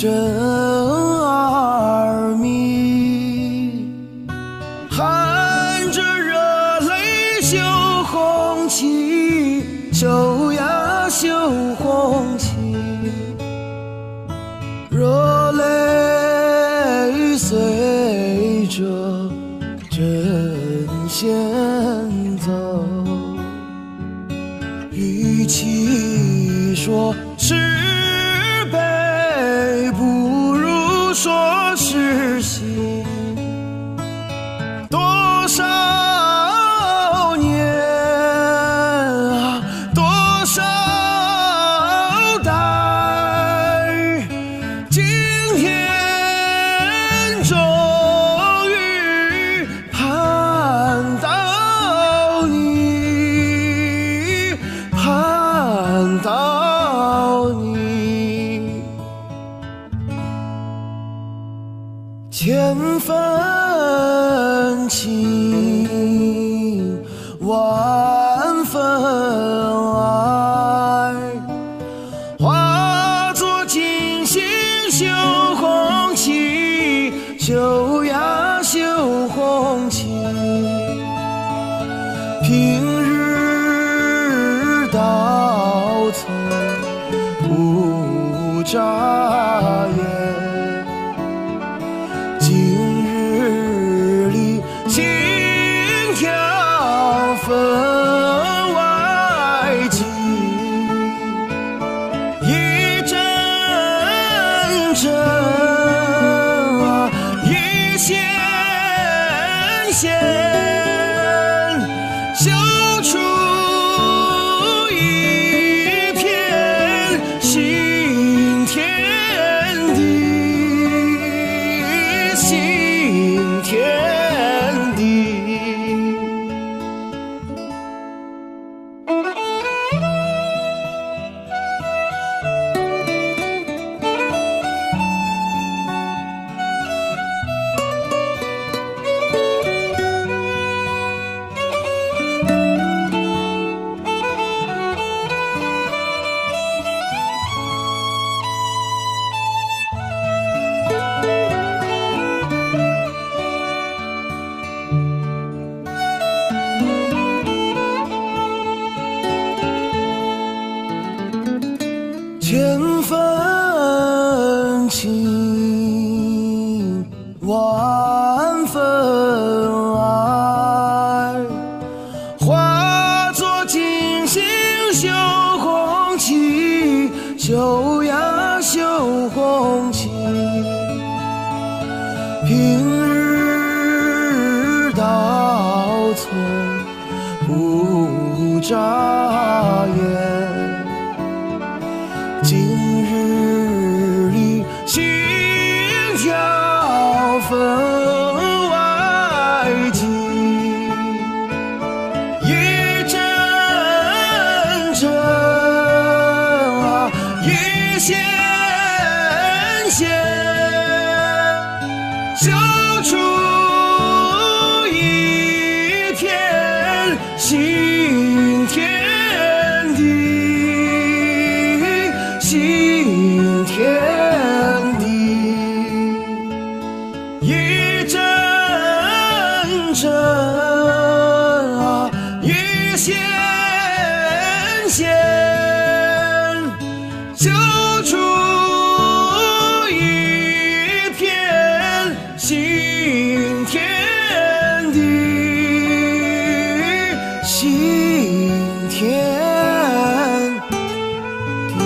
真而迷，含着热泪绣红旗，绣呀绣红旗，热泪随着针线走，与其说是悲，不如说是喜。多少年啊，多少代，今天终于盼到你，盼到你。千分情，万分爱，化作金星绣红旗，绣呀绣红旗。平日到头不眨眼，今日里心跳分外急，一阵阵啊，一线线，绣出一片新天地，新天地。千分情，万分爱，化作金星绣红旗，绣呀绣红旗。平日到头不眨眼，今日里心跳分外急，一阵阵啊，一线线，绣出一片新天地，新天地。一阵阵啊，一线线，绣出一片新天地，新天地。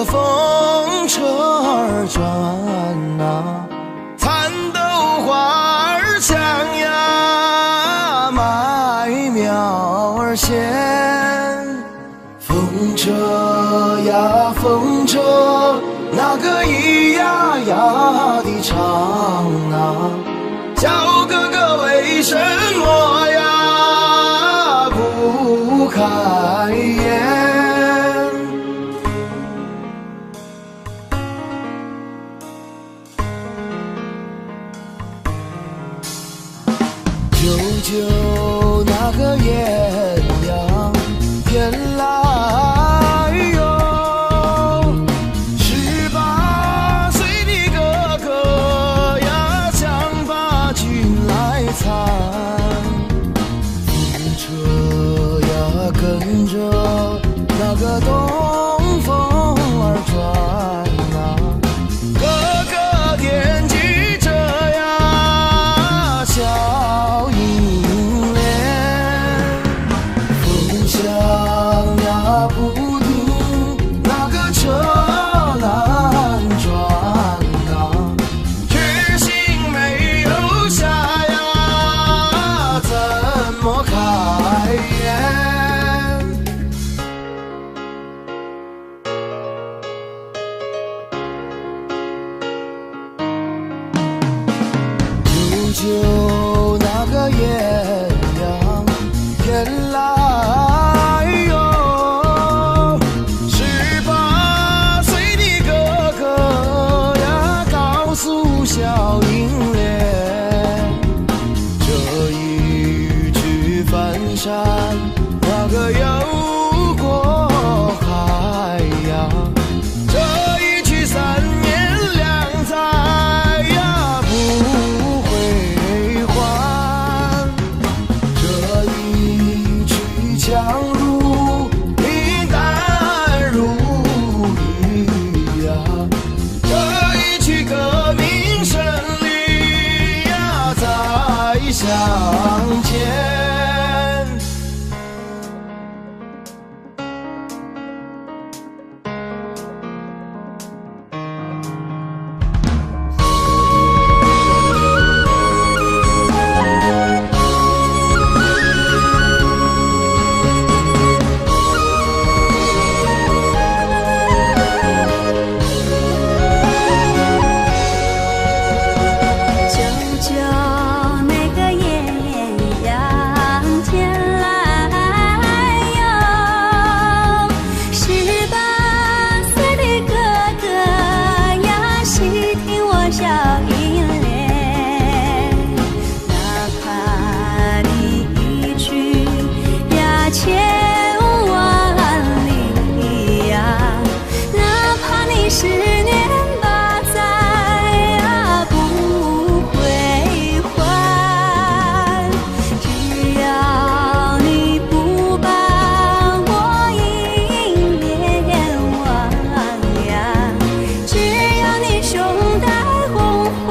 风车儿转啊，蚕豆花儿香呀，麦苗儿咸。风车呀风车，那个咿呀呀的唱啊，小哥哥为什么呀不开言？舅舅那个艳阳天来哟，18岁的哥哥呀，想把军来参。风车呀跟着那个东风儿转啊，哥哥惦记着呀小银莲。风响呀不停，那个车难转啊，决心没有下呀，怎么开言？舅舅那个艳阳天来哟，18岁的哥哥呀，告诉小银莲，这一去翻山，那个又过海呀，这一去3年2载呀不回还，这一去强如平淡如雨呀，这一去革命胜利呀再相见。舅舅那个艳阳天来哟，18岁的哥哥呀，细听我小银莲，哪怕你一去呀千万里呀，哪怕你10年8载呀不回还，只要你不把我银莲忘呀，只要你胸带红花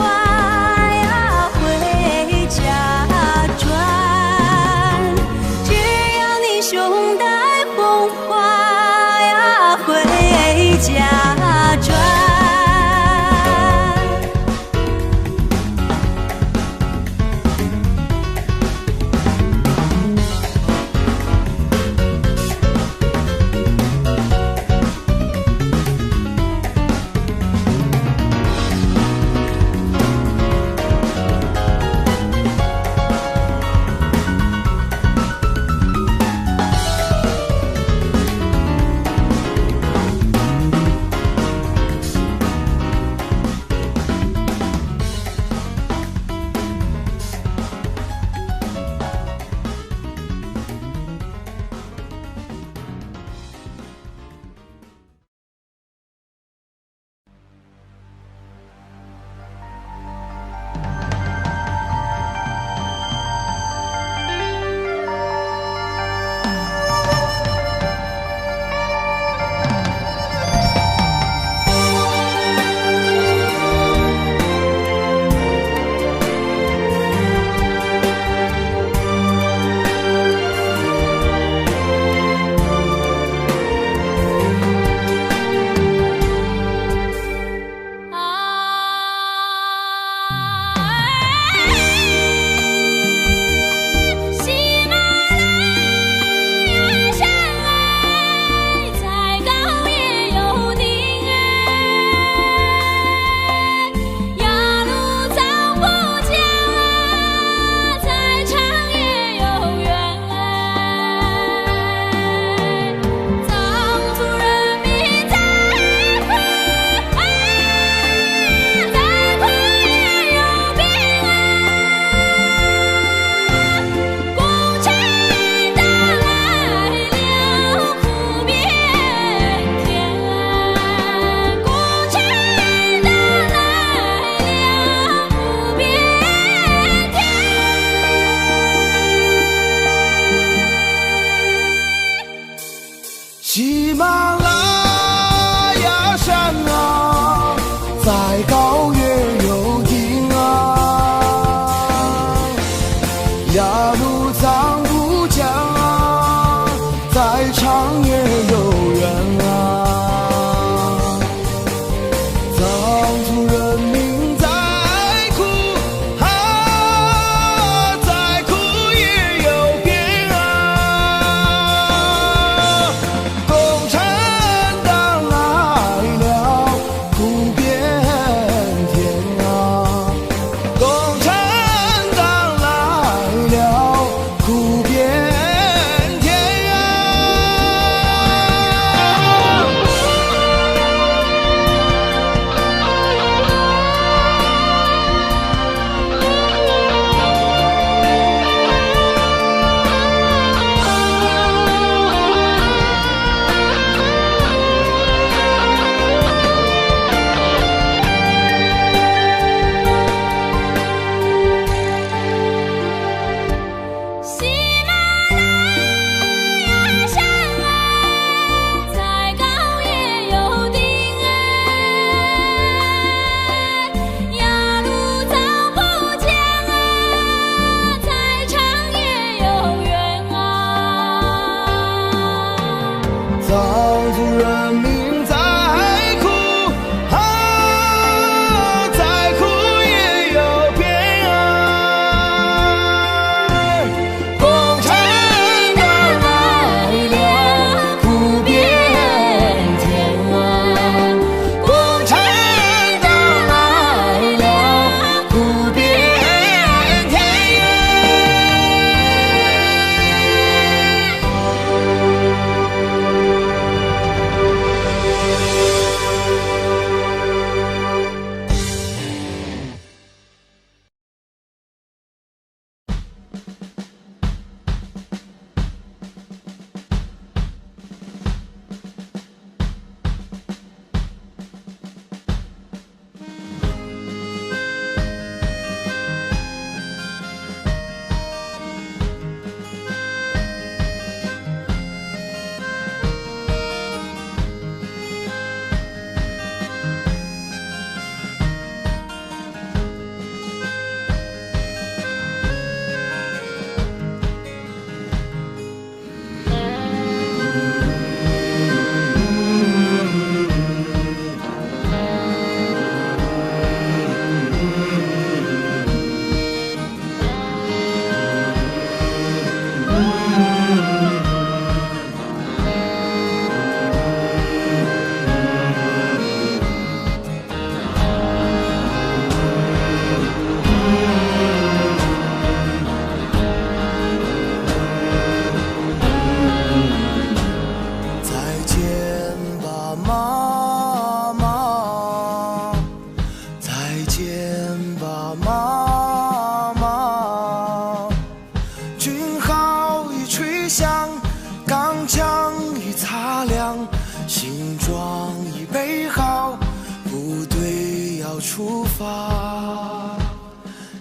出发。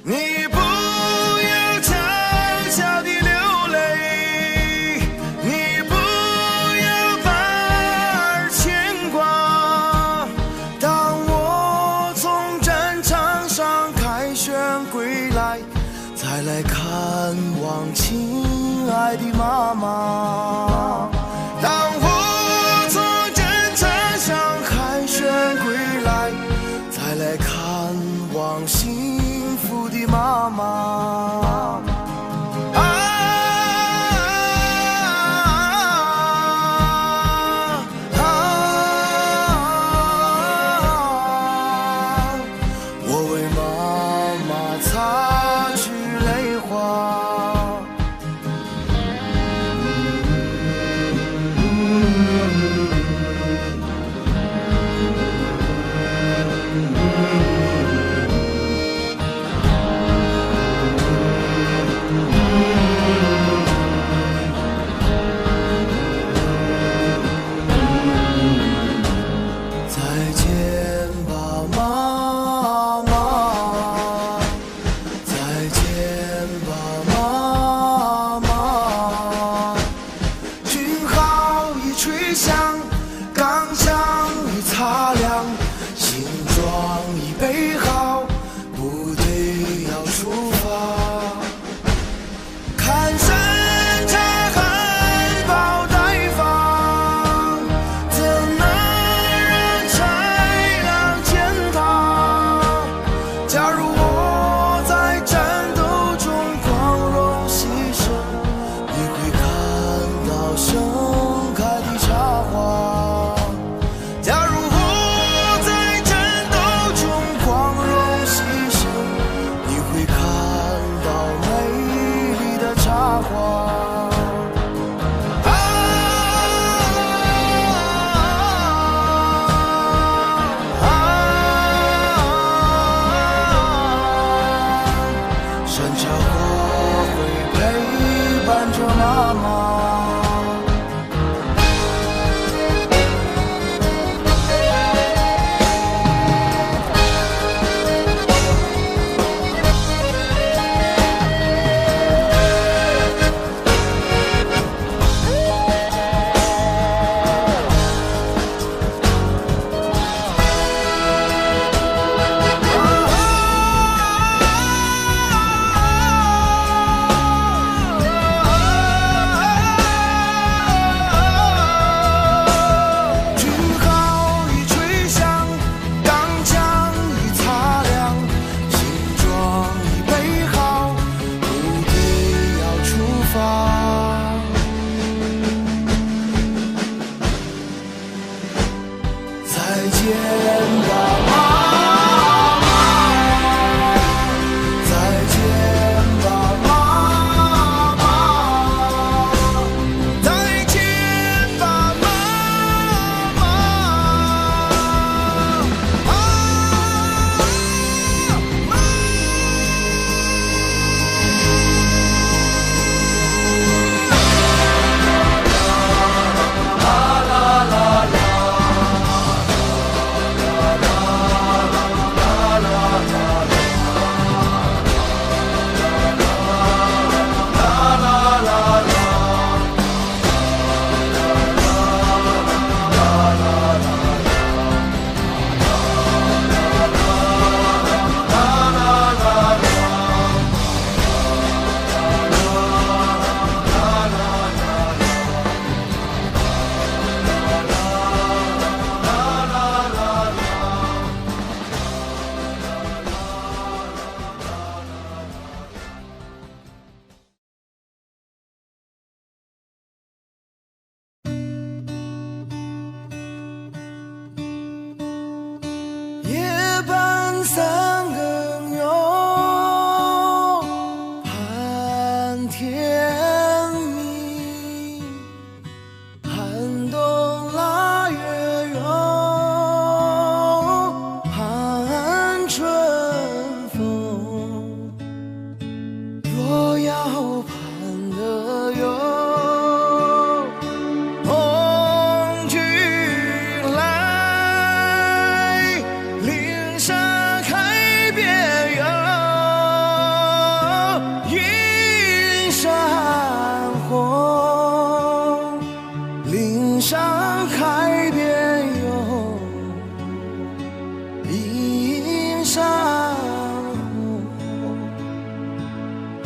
你不要悄悄地流泪，你不要把儿牵挂。当我从战场上凯旋归来，再来看望亲爱的妈妈。当我从战场上凯旋归来，再来看望幸福的妈妈。我为妈妈擦去泪花。再见吧，妈妈，再见吧，妈妈。军号已吹响，钢枪已擦亮，行装已备好，部队要出发。看山茶含苞待放，怎能让豺狼践踏？假如我在战斗中光荣牺牲，你会看到盛开的插花。假如我在战斗中光荣牺牲，你会看到美丽的插花。山茶花会陪伴着妈妈。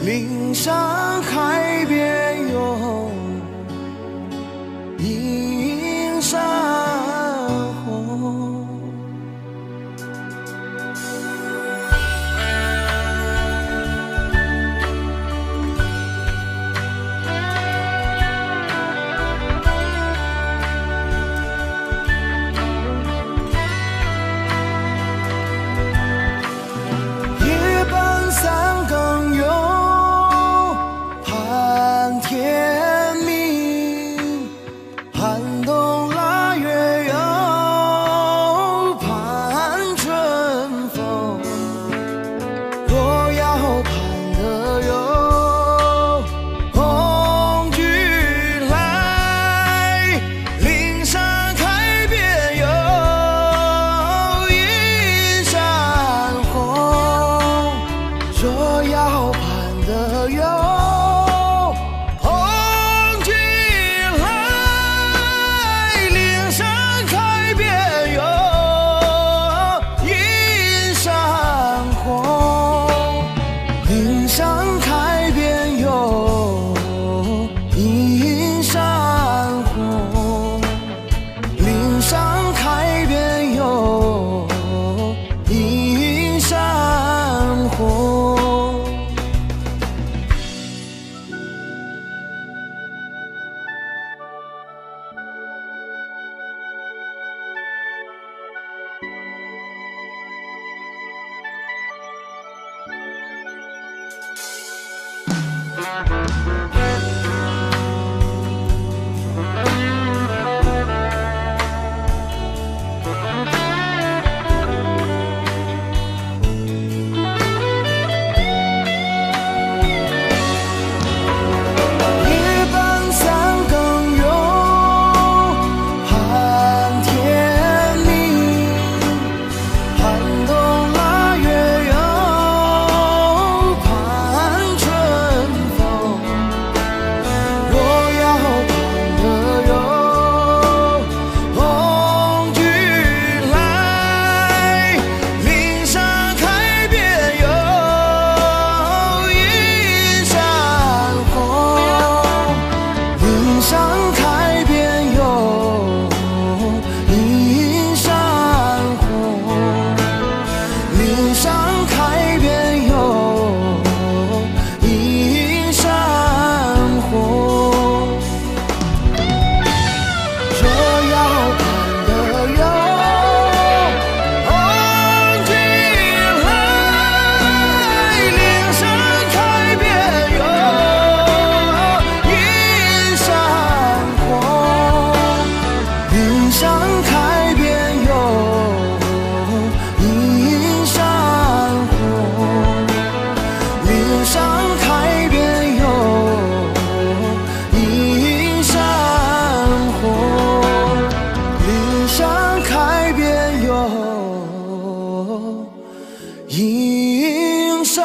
岭上海边有映山红。夜半三更有盼天明，寒冬腊月有盼春风。若要盼得有红军来，岭上开遍有映山红。若要盼得有红军来，岭上开遍有映山红。岭上开遍有映山红，岭上开遍有映山红。夜半三更有盼天明，寒冬腊月有盼春风。若要盼得有红军来，岭上开遍有映山红。岭上开遍有映山红，岭上开遍有映山红。若要盼得有红军来，岭上开遍有映山红，岭上开遍有映山红，岭上开遍有映山红，岭上开遍有映山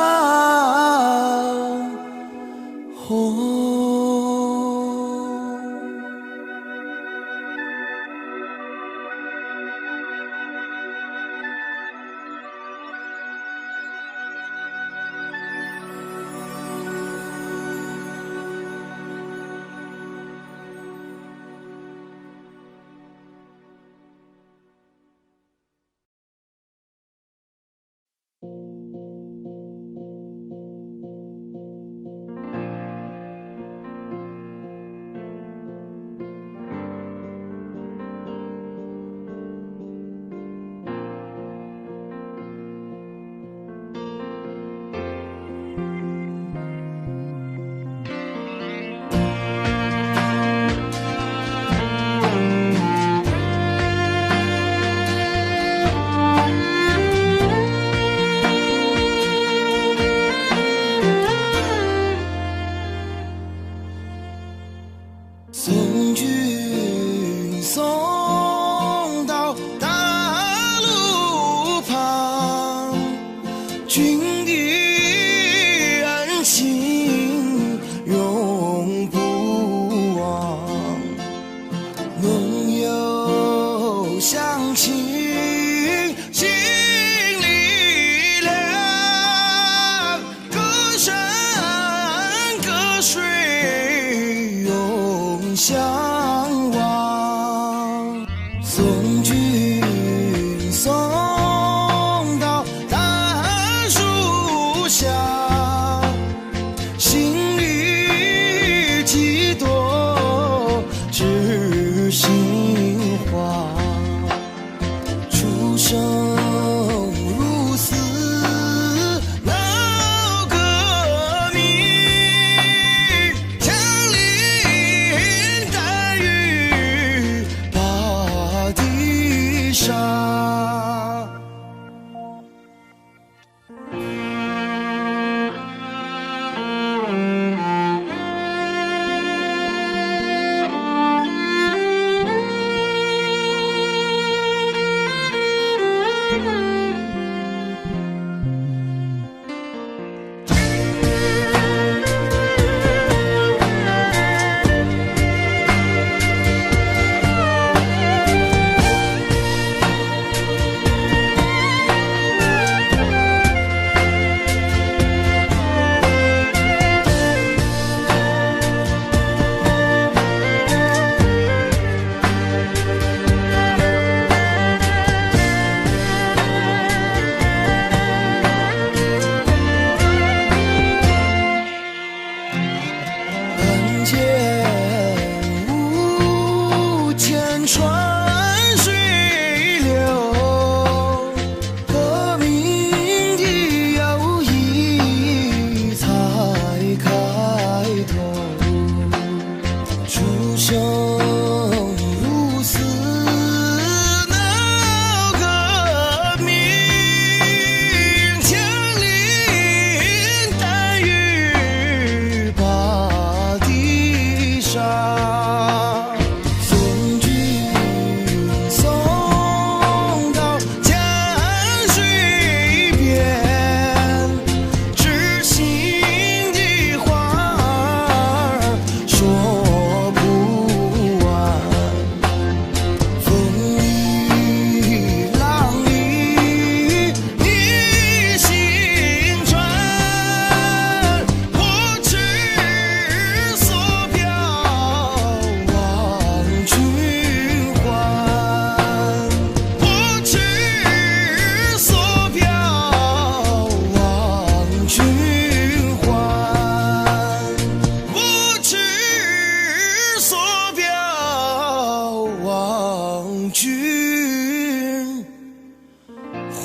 红。送君送到大路旁，君的恩情永不忘。梦有乡亲心里亮，歌声相望，送君送到大树下，心里几朵知心花，出生入死闹革命，枪林弹雨把地杀。看见无间川水流，革命的友谊才开头，出生入死闹革命，枪林弹雨把地杀。送君送到江水边，知心的话儿说不完，风里浪里你心转，我痴所表望君还，我痴所表望君还，我痴所表望君还。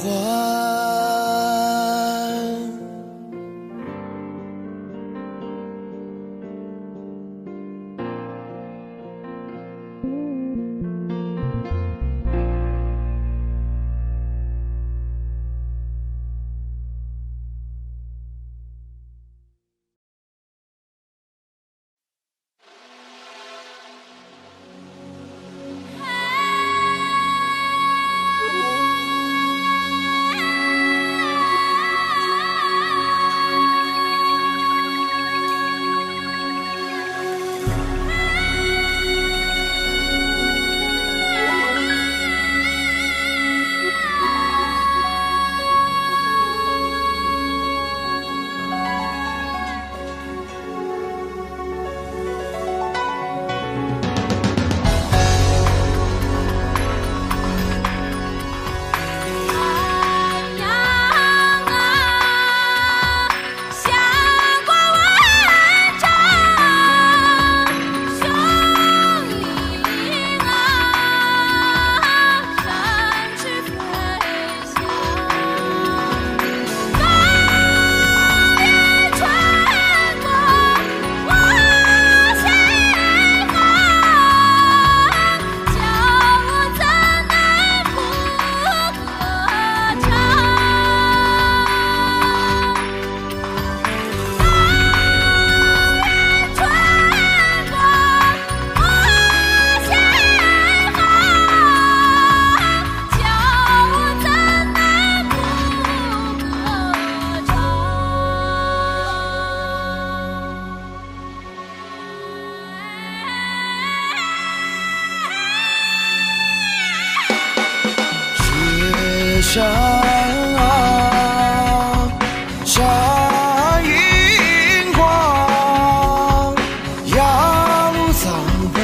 山闪银光，耀藏北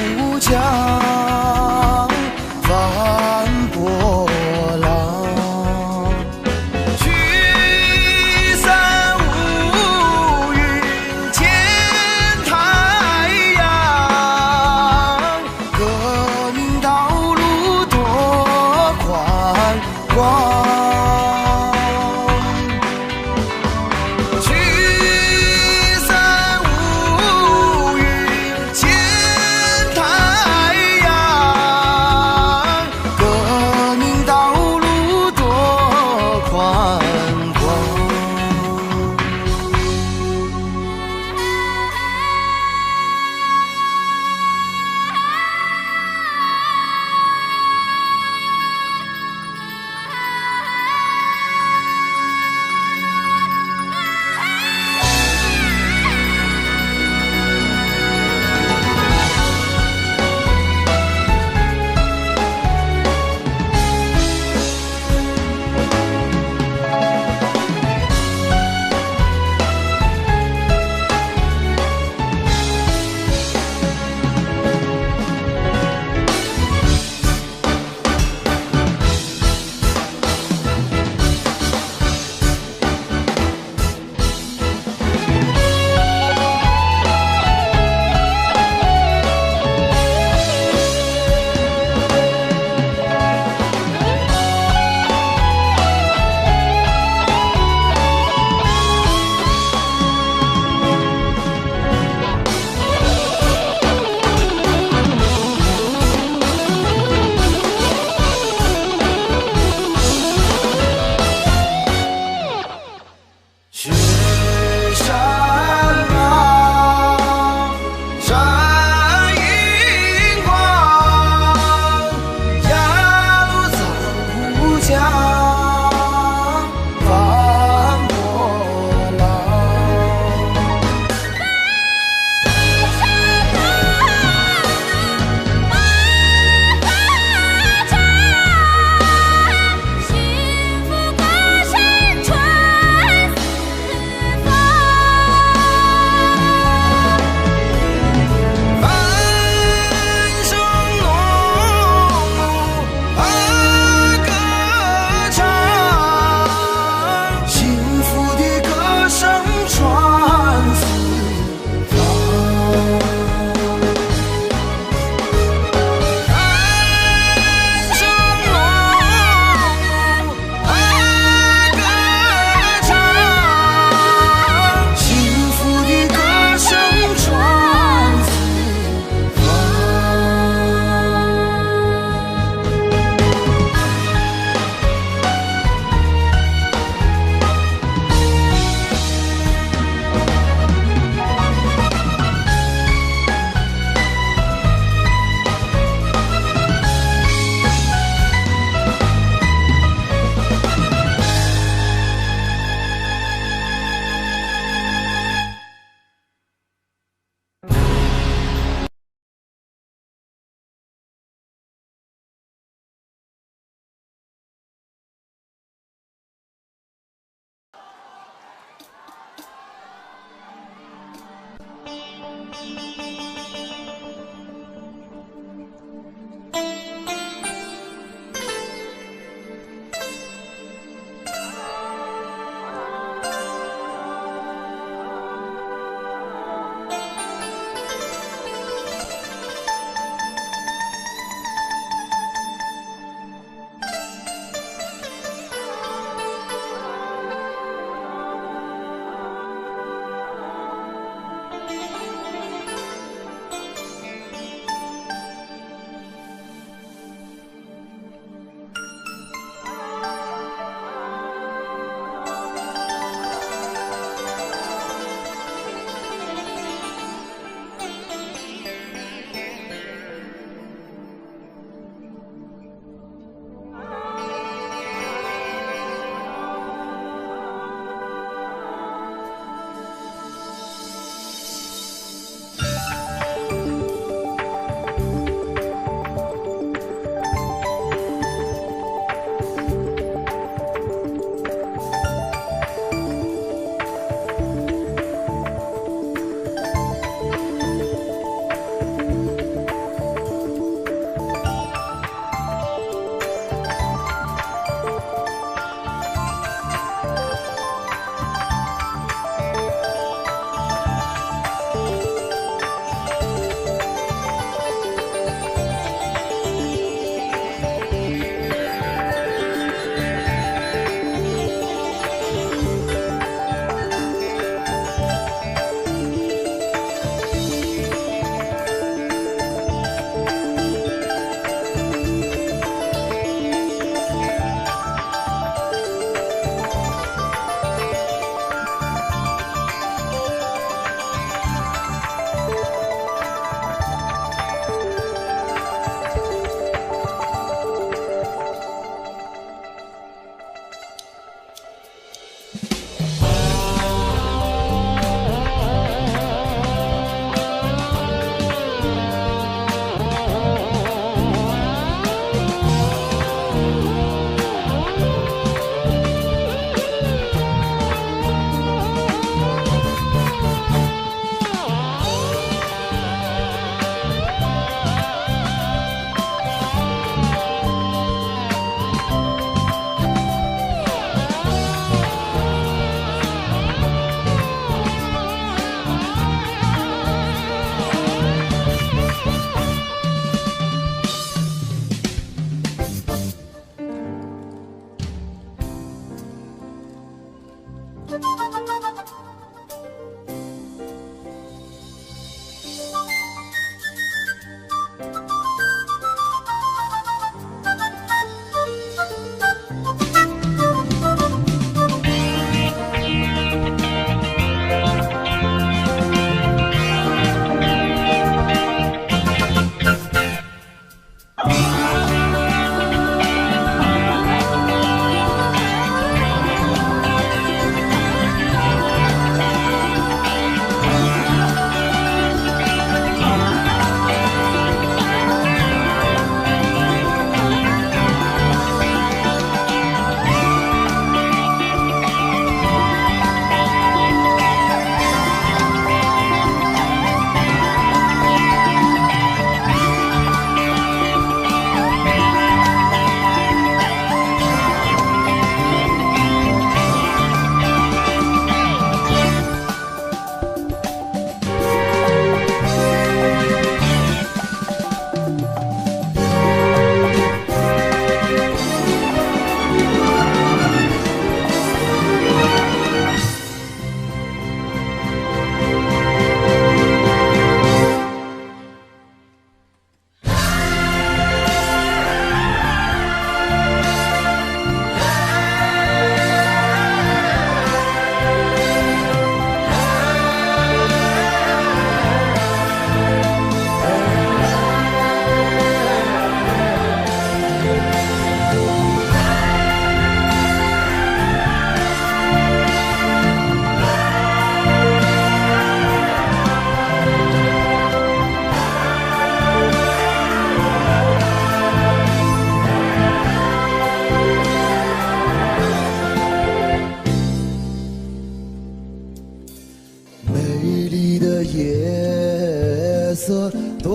夜色多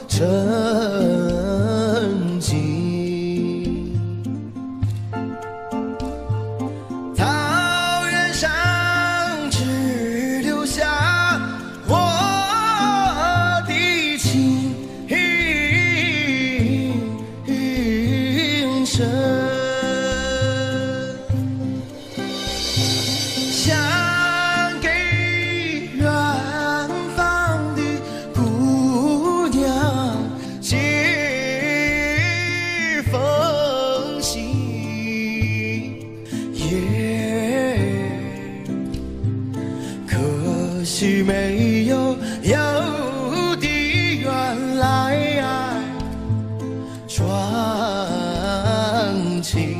沉静，桃源上只留下我的情深。想给远方的姑娘寄封信，可惜没有的原来传情。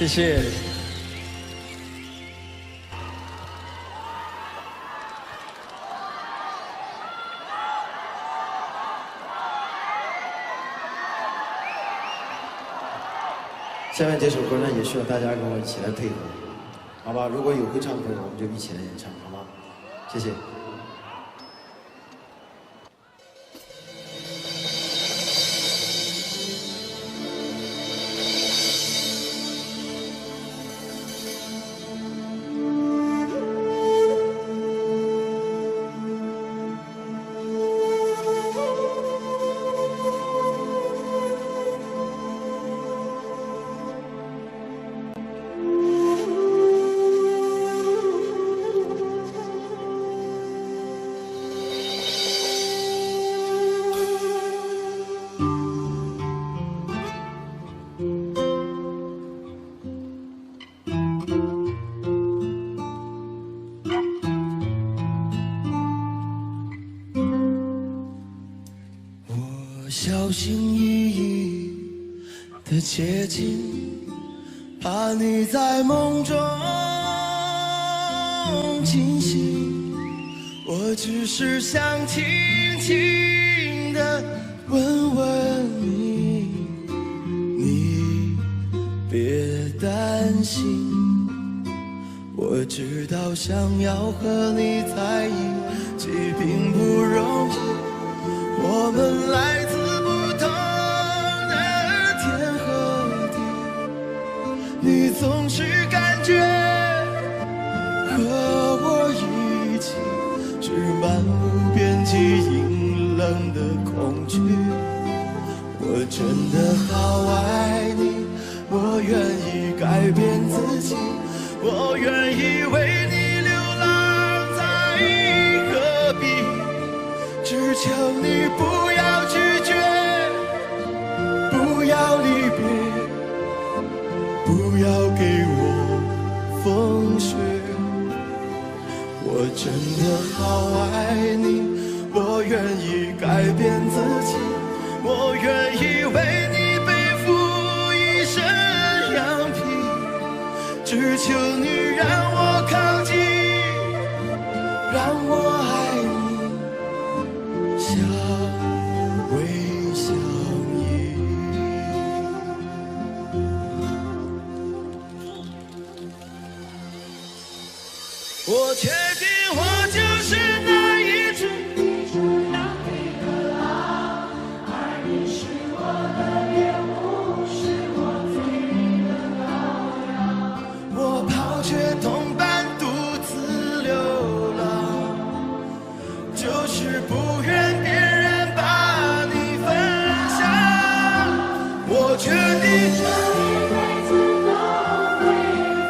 谢谢。下面这首歌呢，也需要大家跟我一起来配合，好吧？如果有会唱的朋友，我们就一起来演唱，好吗？谢谢。小心翼翼的接近，怕你在梦中惊醒。我只是想轻轻地问问你，你别担心。我知道想要和你在一起并不容易，我们来自不同的天和地，你总是感觉和我一起是漫无边际阴冷的恐惧。我真的好爱你，我愿意改变自己，我愿意为你流浪在戈壁，只求你不要拒绝，不要离别，不要给我风雪。我真的好爱你，我愿意改变自己，我愿意为你背负一身羊皮，只求你让我靠近，让我爱你，相偎相依。我确定我就是那一只羊皮的狼，而你是我的猎物，是我最美的羔羊。我抛却同伴独自流浪，就是不愿别人把你分享。我决定这一辈子都会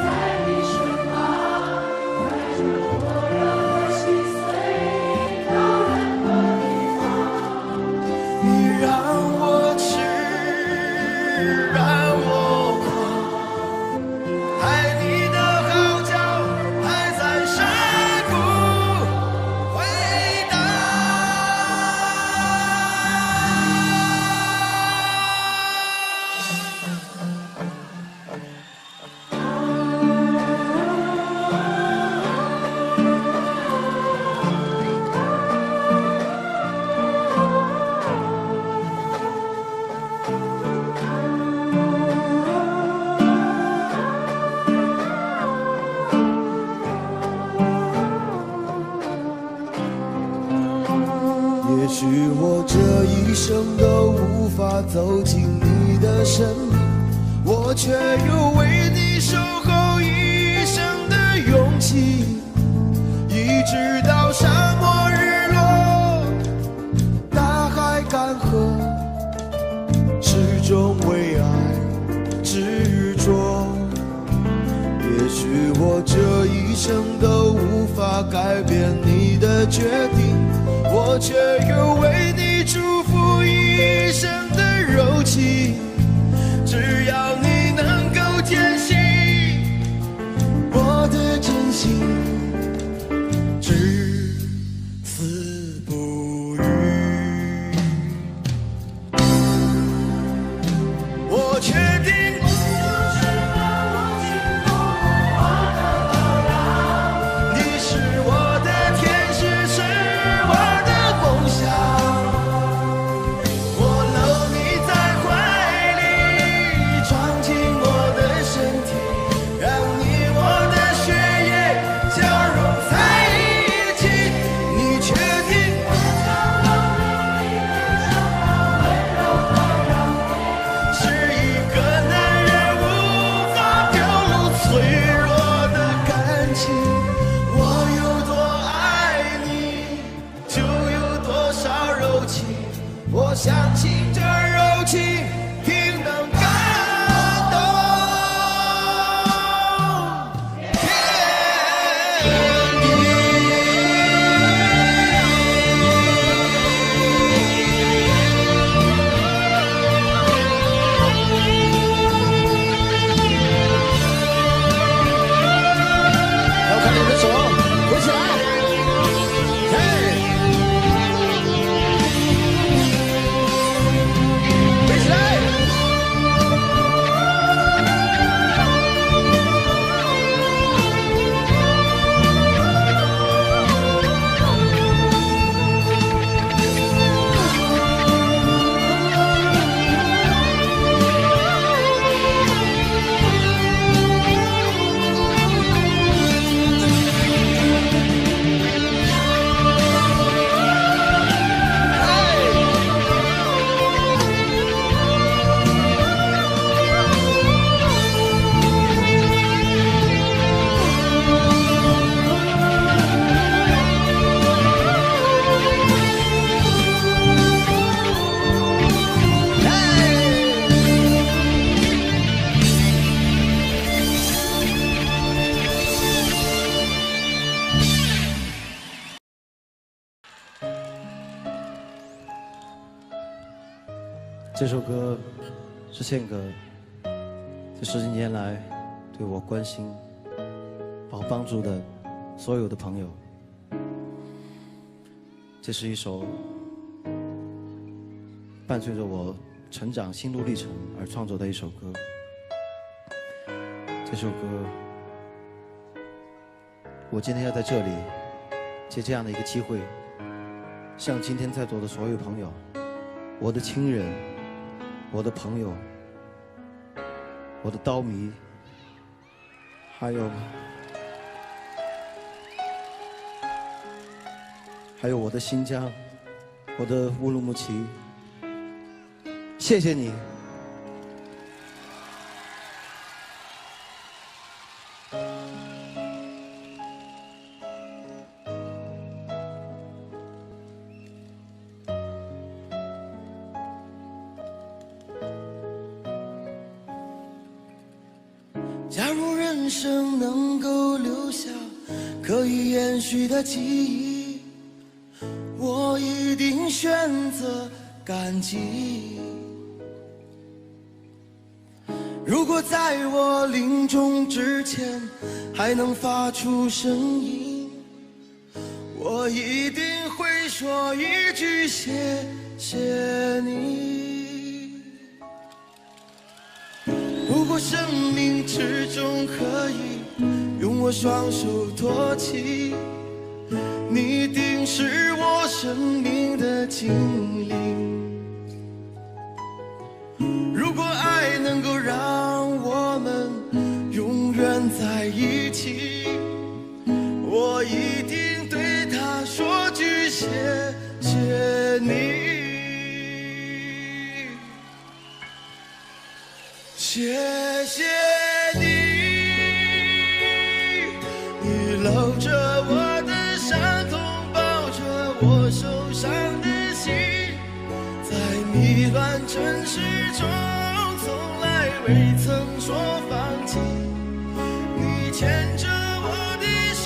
在你身旁，带着我让我心碎到任何地方。你让我痴，让我狂，爱你的号角还在山谷回荡。也许我这一生都无法走进你的生命，我却有为你守候一生的勇气，一直到沙漠日落，大海干涸，始终为爱执着。也许我这一生都无法改变你的决定，我却有为你祝福一生的柔情。只要你能够坚信我的真心，至死不渝。我确定就是把我这首歌是献给这10几年来对我关心、把我帮助的所有的朋友。这是一首伴随着我成长心路历程而创作的一首歌。这首歌，我今天要在这里借这样的一个机会，向今天在座的所有朋友、我的亲人、我的朋友、我的刀迷，还有我的新疆，我的乌鲁木齐，谢谢你。假如人生能够留下可以延续的记忆，我一定选择感激。如果在我临终之前还能发出声音，我一定会说一句谢谢你。如果生命之中可以用我双手托起，你一定是我生命的精灵。如果爱能够让我们永远在一起，我一定对他说句谢谢你。谢谢你，你搂着我的伤痛，抱着我受伤的心，在迷乱城市中从来未曾说放弃。你牵着我的手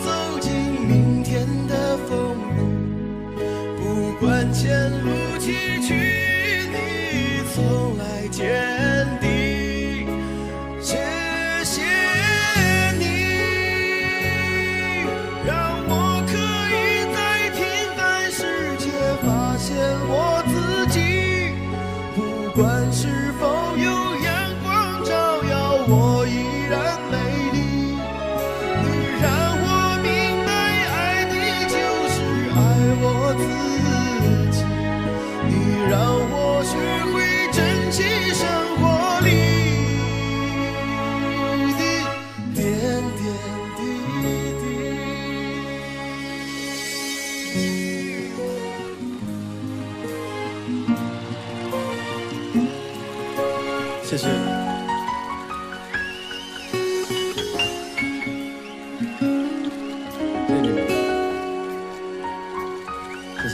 走进明天的风雨，不管前路崎岖，你从来坚定。谢谢你，让我可以在平凡世界发现我自己。不管是否有阳光照耀，我依然美丽。你让我明白，爱你就是爱我自己。你让我学会珍惜生活里的点点滴滴。谢谢。谢谢。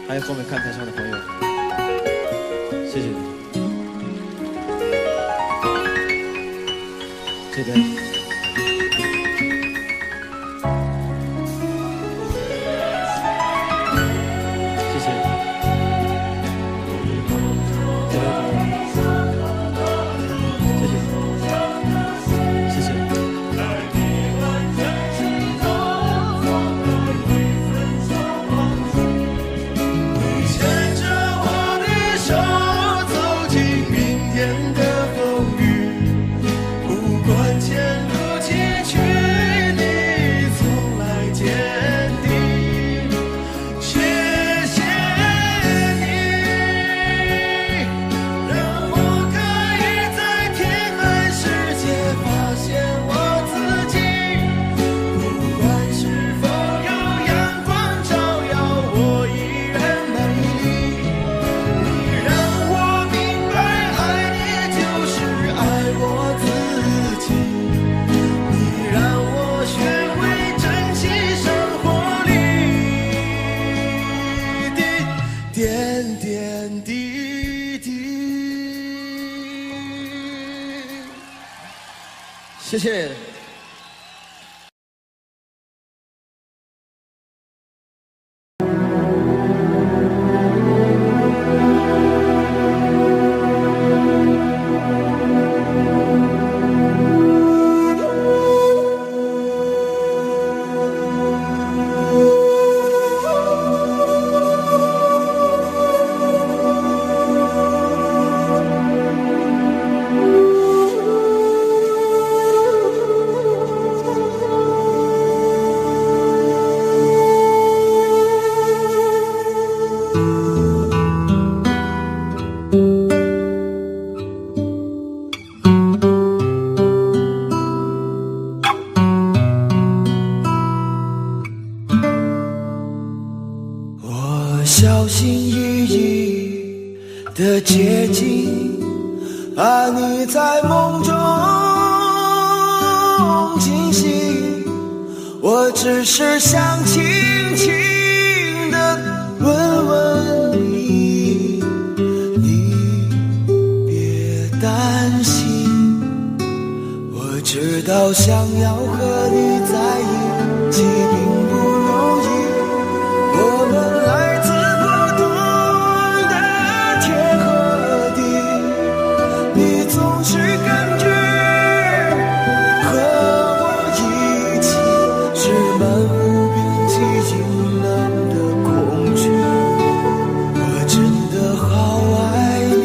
还有后面看台上的朋友，谢谢你。这边，谢谢。这位朋友，谢谢。谢谢。牵着我的手走进明天的风雨，不管前路崎岖，你从来坚定。谢谢你，让我可以在天寒世界发现我自己。不管是否有阳光照耀，我依然美丽。你让我明白，爱你就是爱我自己。你让我学会珍惜生活里的点点滴滴。谢谢。小心翼翼的接近，怕你在梦中惊醒。我只是想轻轻地问问你，你别担心。我知道想要和你在一起并不容易，我们来自不同的天和地，你总是感觉和我一起是漫无边际阴冷的恐惧。我真的好爱你，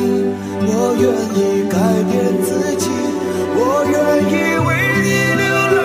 我愿意改变自己，我愿意为你流浪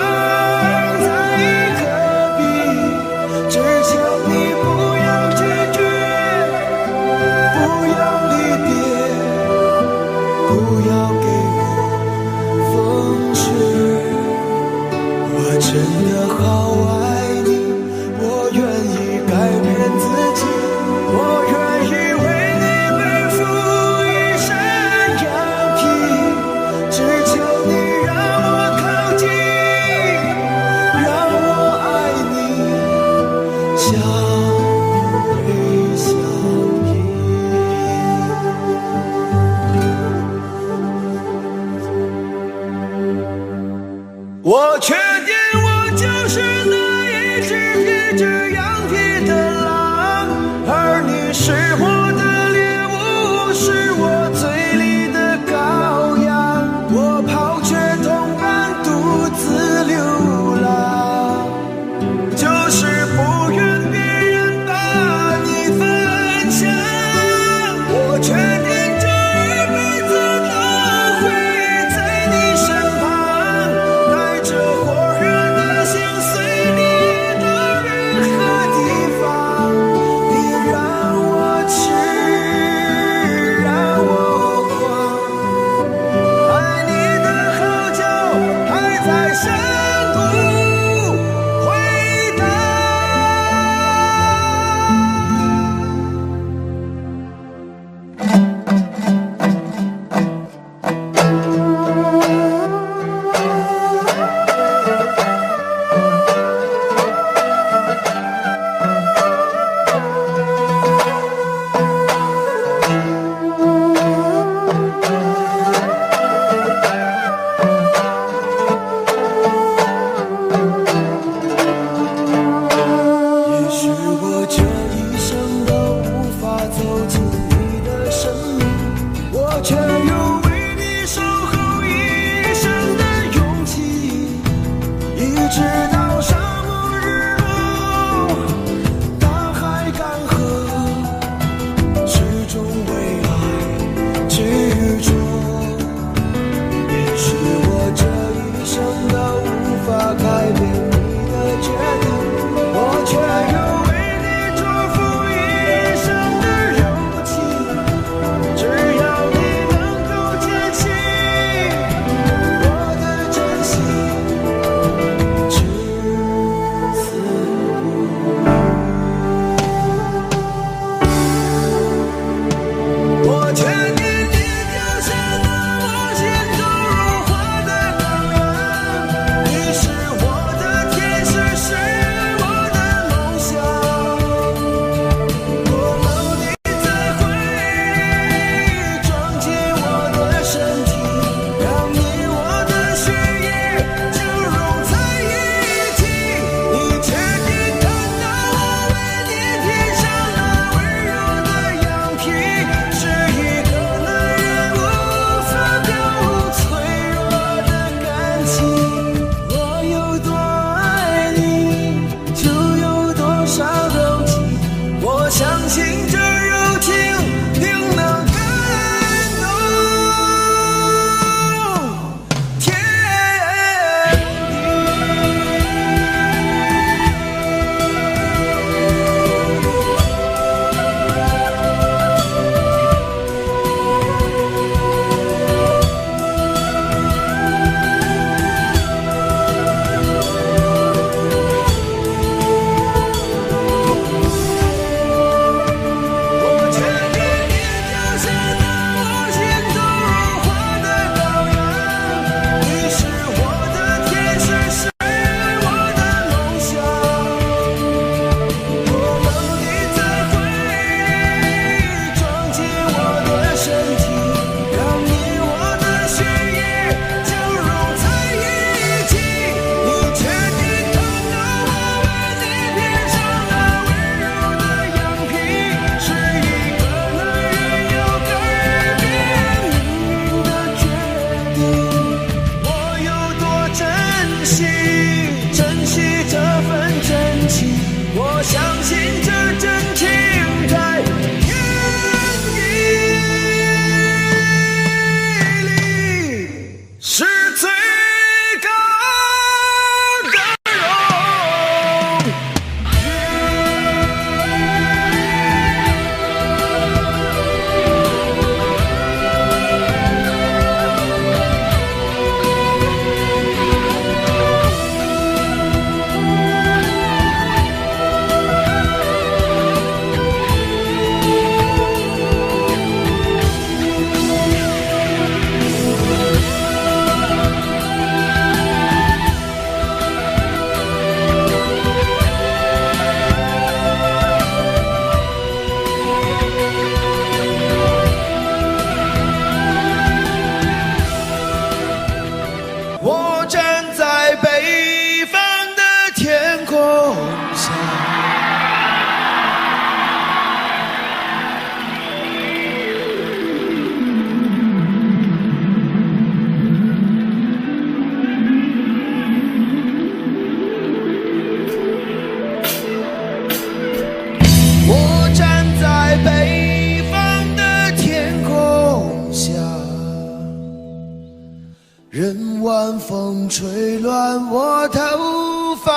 吹乱我头发，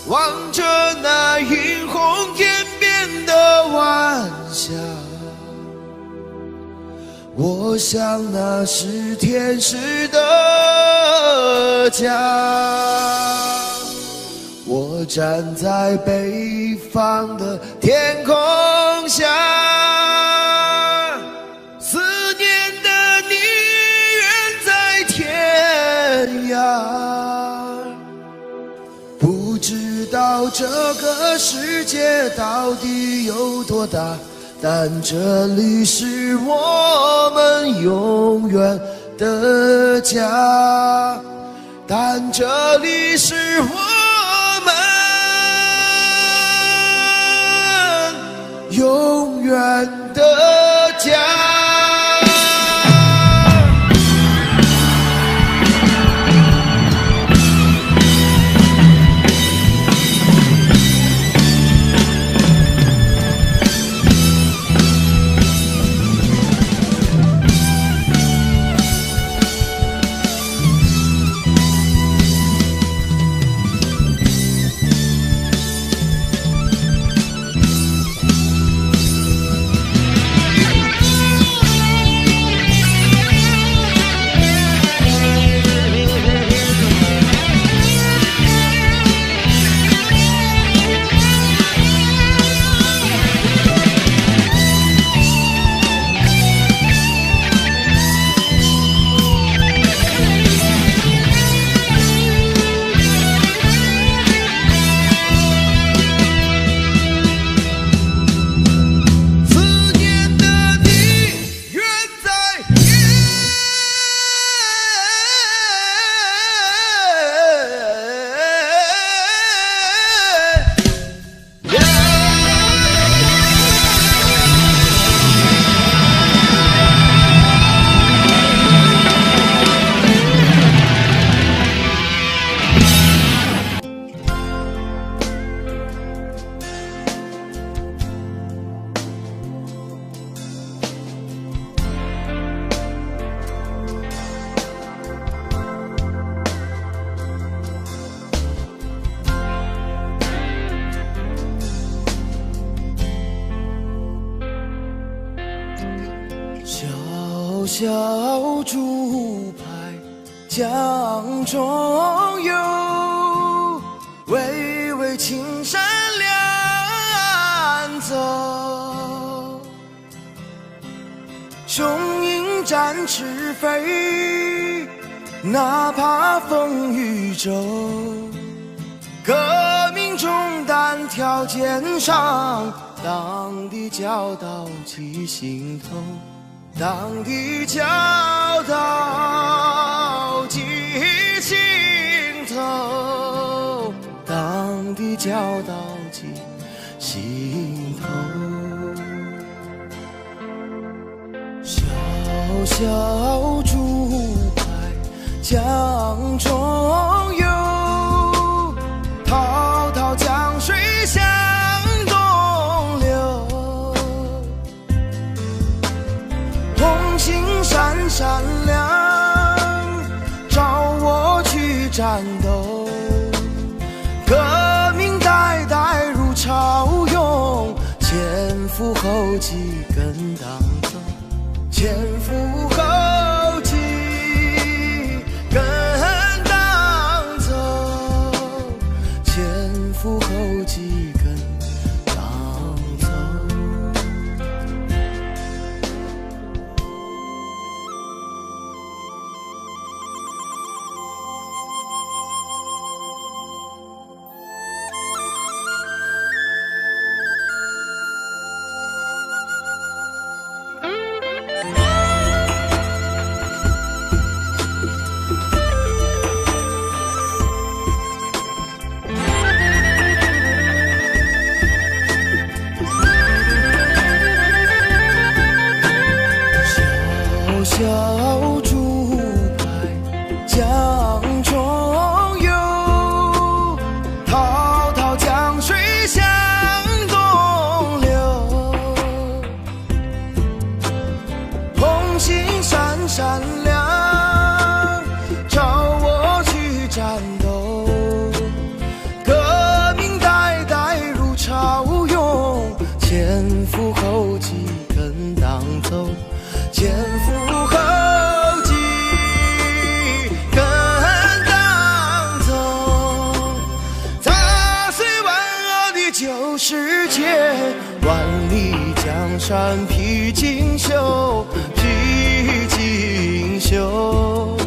望着那映红天边的晚霞，我想那是天使的家。我站在北方的天空下，思念的你远在天涯。不知道这个世界到底有多大，但这里是我们永远的家，但这里是我们永远的家。小小竹排江中游，巍巍青山两岸走。雄鹰展翅飞，哪怕风雨骤。革命中单挑肩上，党的教导记心头。党的教导记心头，党的教导记心头。小小竹排江中游，滔滔江水向东流。红星闪闪亮，照我去战斗。革命代代如潮涌，前赴后继跟党走，前赴后继跟党走，前赴后继跟党走。世界，万里江山披锦绣，披锦绣。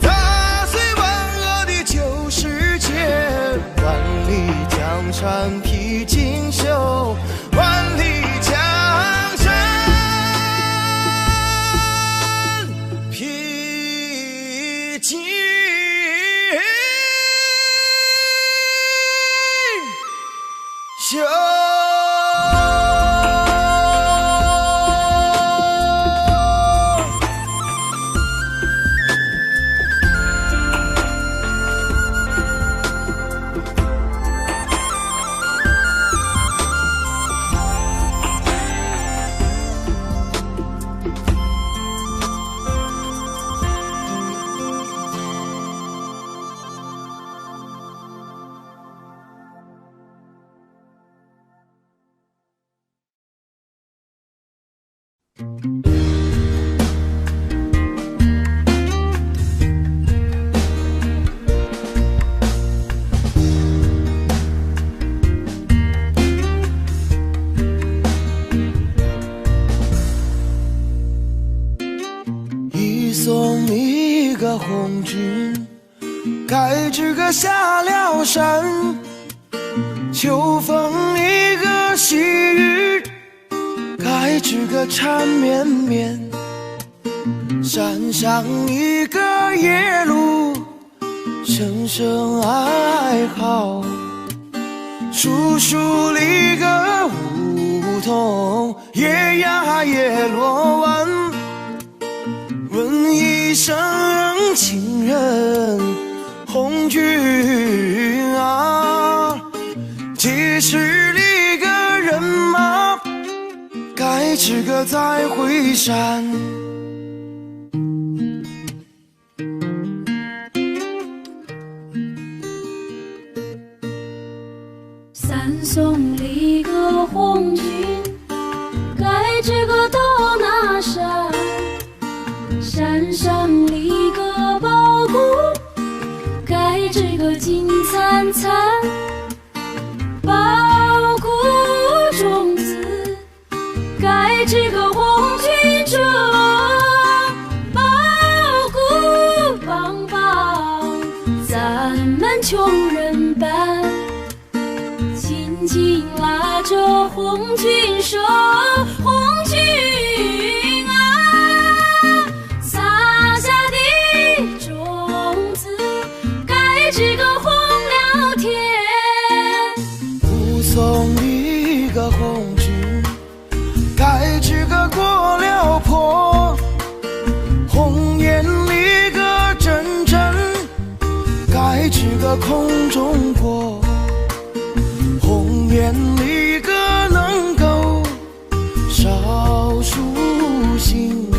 踏碎万恶的旧世界，万里江山披锦绣，万里江山披锦绣。一送你一个红军，该知个下了山。秋风一个细雨，该知个缠绵绵。山上一个夜路，声声哀嚎。树树里个梧桐，夜呀夜落晚。问一声情人红军啊，几时里个人马，该知个再回山。三送里个红军，该知个到哪山？山上里个宝谷，该知个金灿灿。宝谷种子，该知个红军种。宝谷帮帮咱们穷人办，紧紧拉着红军手，红军啊，撒下的种子，该知个红了天。护送一个红军，该知个过了坡。红颜里个真真，该知个空中过。红颜里个能够少数心，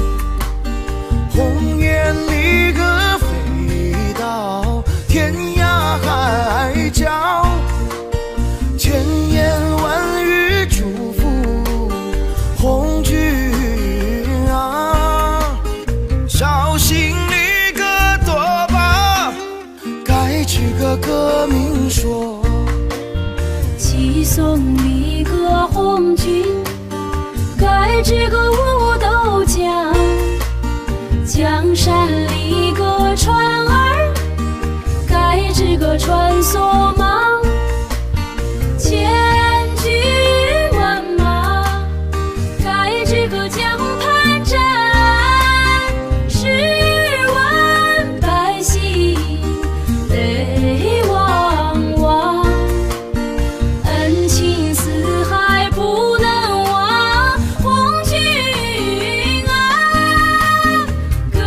红颜里个飞到天涯海角，千言万语祝福红军啊。绍兴里个多把，该知个革命说。七送里个红军，该知个五斗江。江山里个船儿，该知个穿梭忙。千军万马，该知个江畔站。10万百姓泪汪汪。恩情四海不能忘，红军啊，革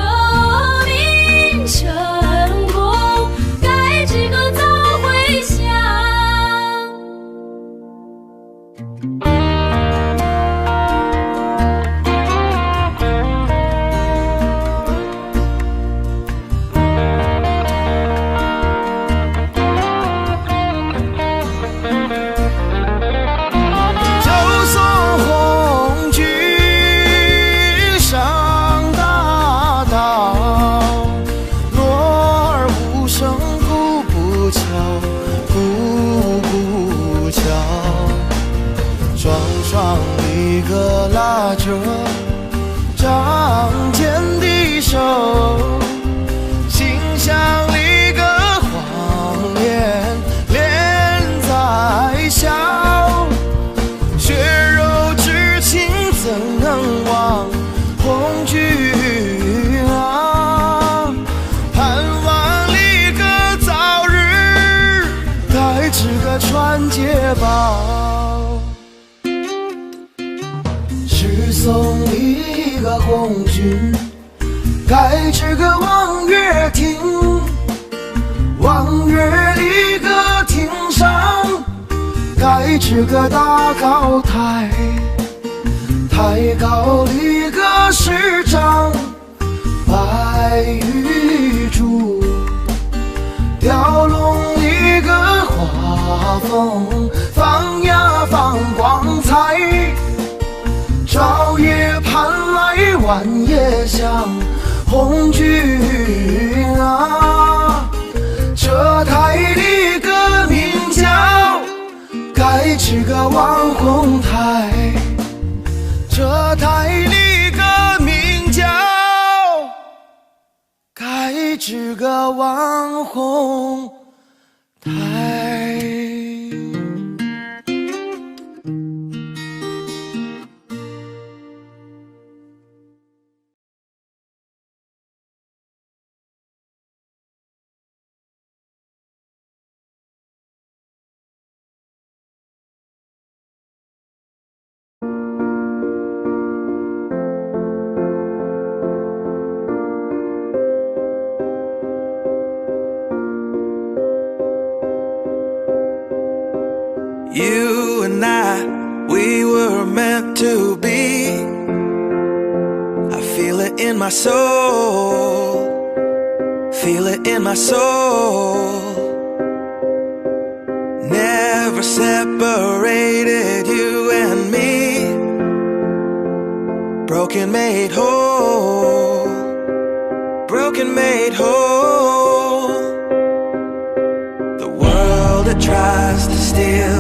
命成功，该知个早回乡。就送红军上大道，落儿无声哭不悄，哭不悄。拉着仗剑的手，心像一个谎言连在笑，血肉之情怎能忘红军啊，盼望一个早日该知个传捷报，是送一个红军该知个望月亭，望月一个亭上该知个大高台，太高一个师长白玉柱，雕龙一个画风放呀放光彩，朝夜盼来晚夜想红军啊，这台的个名叫该知个望红台，这台的个名叫该知个望红台。You and I, we were meant to be. I feel it in my soul, feel it in my soul. Never separated, you and me. Broken made whole, broken made whole. The world that tries to steal